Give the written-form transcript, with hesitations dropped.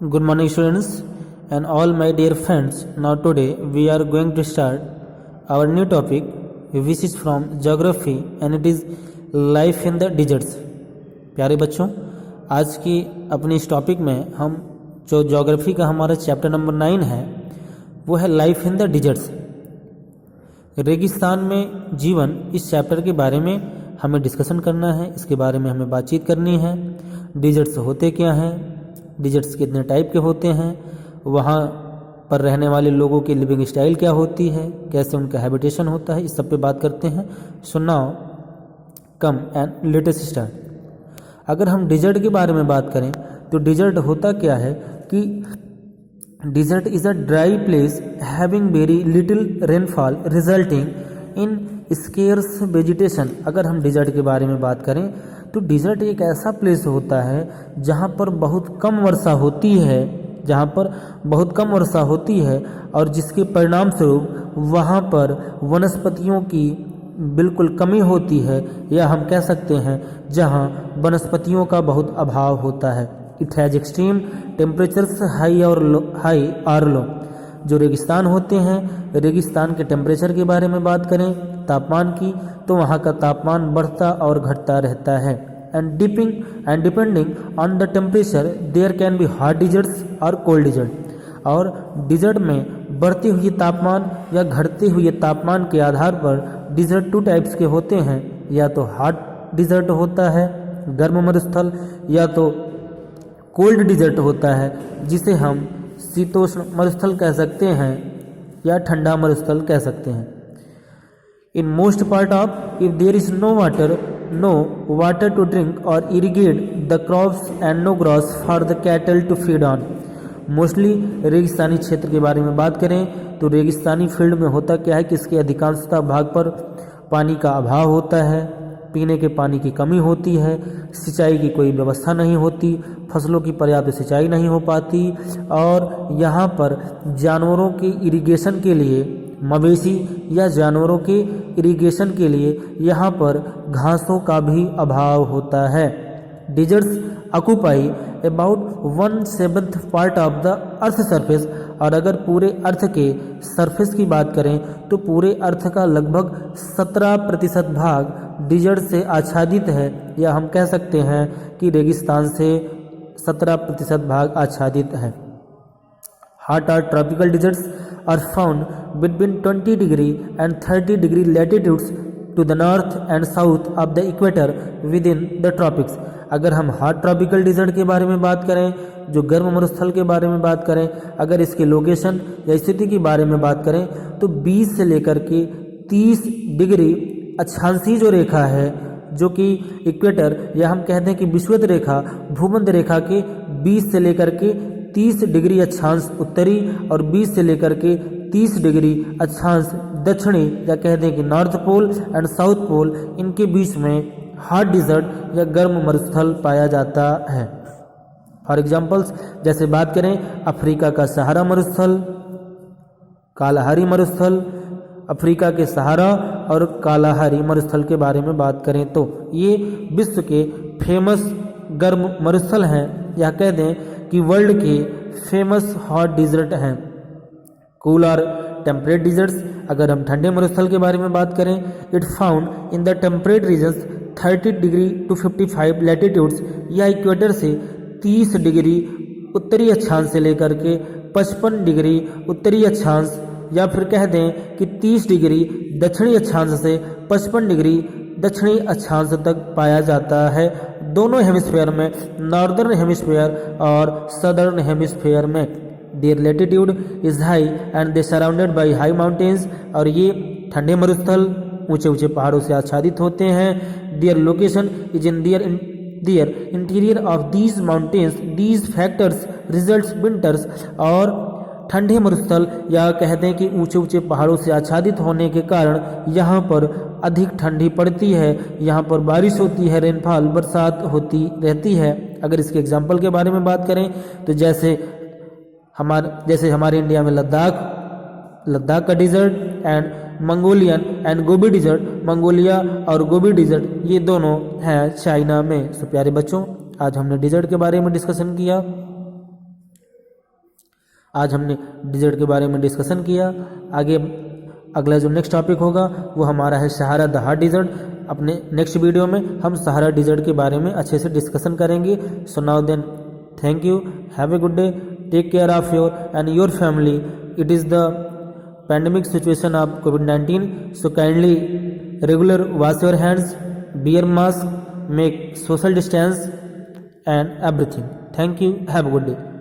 Good morning, students, and all my dear friends. Now, today we are going to start our new topic, which is from geography, and it is life in the deserts. प्यारे बच्चों, आज की अपनी इस topic में हम जो geography का हमारा चैप्टर नंबर 9 है वो है लाइफ इन द डिजर्ट्स, रेगिस्तान में जीवन। इस चैप्टर के बारे में हमें डिस्कशन करना है, इसके बारे में हमें बातचीत करनी है। डिजर्ट्स होते क्या हैं, डिजर्ट्स कितने टाइप के होते हैं, वहाँ पर रहने वाले लोगों की लिविंग स्टाइल क्या होती है, कैसे उनका हैबिटेशन होता है, इस सब पे बात करते हैं। So now come and latest start. अगर हम डिजर्ट के बारे में बात करें तो डिजर्ट होता क्या है कि desert is a dry place having very little rainfall resulting in scarce vegetation. अगर हम डिजर्ट के बारे में बात करें तो डिजर्ट एक ऐसा प्लेस होता है जहाँ पर बहुत कम वर्षा होती है, जहाँ पर बहुत कम वर्षा होती है और जिसके परिणाम स्वरूप वहाँ पर वनस्पतियों की बिल्कुल कमी होती है, या हम कह सकते हैं जहाँ वनस्पतियों का बहुत अभाव होता है। It has extreme temperatures high और लो। जो रेगिस्तान होते हैं, रेगिस्तान के टेम्परेचर के बारे में बात करें, तापमान की, तो वहाँ का तापमान बढ़ता और घटता रहता है। And depending on the temperature there can be hot deserts और कोल्ड डिजर्ट। और डिजर्ट में बढ़ते हुए तापमान या घटते हुए तापमान के आधार पर डिजर्ट 2 टाइप्स के होते हैं, या तो हॉट डिजर्ट होता है गर्म मरुस्थल, या तो कोल्ड डिजर्ट होता है जिसे हम शीतोष्ण मरुस्थल कह सकते हैं या ठंडा मरुस्थल कह सकते हैं। In most part of if there is no water to drink और irrigate the crops and no grass for the cattle to feed on. Mostly रेगिस्तानी क्षेत्र के बारे में बात करें तो रेगिस्तानी फील्ड में होता क्या है कि इसके अधिकांशतः भाग पर पानी का अभाव होता है, पीने के पानी की कमी होती है, सिंचाई की कोई व्यवस्था नहीं होती, फसलों की पर्याप्त सिंचाई नहीं हो पाती, और यहाँ पर जानवरों के इरिगेशन के लिए, मवेशी या जानवरों के इरिगेशन के लिए यहाँ पर घासों का भी अभाव होता है। Deserts occupy about 1/7 part of the earth surface. और अगर पूरे अर्थ के सरफेस की बात करें तो पूरे अर्थ का लगभग 17% भाग डिजर्ट से आच्छादित है, या हम कह सकते हैं कि रेगिस्तान से 17% भाग आच्छादित है। हॉट और tropical deserts are found between 20 degree and 30 degree latitudes to the north and south of the equator within the tropics. अगर हम हॉट ट्रॉपिकल डिजर्ट के बारे में बात करें, जो गर्म मरुस्थल के बारे में बात करें, अगर इसके लोकेशन या स्थिति के बारे में बात करें तो 20 से लेकर के 30 डिग्री अक्षांशीय जो रेखा है, जो कि इक्वेटर या हम कहते हैं कि विषुवत रेखा, भूमध्य रेखा के 20 से लेकर के 30 डिग्री अक्षांश उत्तरी और 20 से लेकर के 30 डिग्री अक्षांश दक्षिणी, या कहते हैं कि north pole and south pole, इनके बीच में हॉट डिजर्ट या गर्म मरुस्थल पाया जाता है। फॉर एग्जाम्पल्स जैसे बात करें अफ्रीका का सहारा मरुस्थल, कालाहारी मरुस्थल, अफ्रीका के सहारा और कालाहारी मरुस्थल के बारे में बात करें तो ये विश्व के फेमस गर्म मरुस्थल हैं, या कह दें कि वर्ल्ड के फेमस हॉट डिजर्ट हैं। कूल और टेम्परेट डिजर्ट्स, अगर हम ठंडे मरुस्थल के बारे में बात करें, it found in the temperate regions 30 degree to 55 latitudes, या इक्वेटर से 30 डिग्री उत्तरी अक्षांश से लेकर के 55 डिग्री उत्तरी अक्षांश, या फिर कह दें कि 30 डिग्री दक्षिणी अक्षांश से 55 डिग्री दक्षिणी अक्षांश तक पाया जाता है, दोनों हेमिस्फीयर में, नॉर्दर्न हेमिस्फीयर और सदर्न हेमिस्फीयर में। Their latitude is high and they surrounded by high mountains. और ये ठंडे मरुस्थल ऊंचे ऊंचे पहाड़ों से आच्छादित होते हैं। Their location is in their interior of these mountains, these factors results winters. और ठंडे मरुस्थल या कहते हैं कि ऊंचे ऊंचे पहाड़ों से आच्छादित होने के कारण यहाँ पर अधिक ठंडी पड़ती है, यहाँ पर बारिश होती है, रेनफॉल बरसात होती रहती है। अगर इसके एग्जाम्पल के बारे में बात करें तो जैसे हमारे इंडिया में लद्दाख का desert and Mongolian and Gobi desert, Mongolia और गोबी डिजर्ट, ये दोनों हैं चाइना में। सो प्यारे बच्चों, आज हमने डिजर्ट के बारे में डिस्कशन किया। आज हमने डिजर्ट के बारे में डिस्कशन किया। आगे अगला जो नेक्स्ट टॉपिक होगा वो हमारा है सहारा द हार्ट डिजर्ट। अपने नेक्स्ट वीडियो में हम सहारा डिजर्ट के बारे में अच्छे से डिस्कशन करेंगे। So now then thank you, have a good day, take care of your and your family. It is the pandemic situation of COVID-19, so kindly regular wash your hands, wear mask, make social distance and everything. Thank you, have a good day.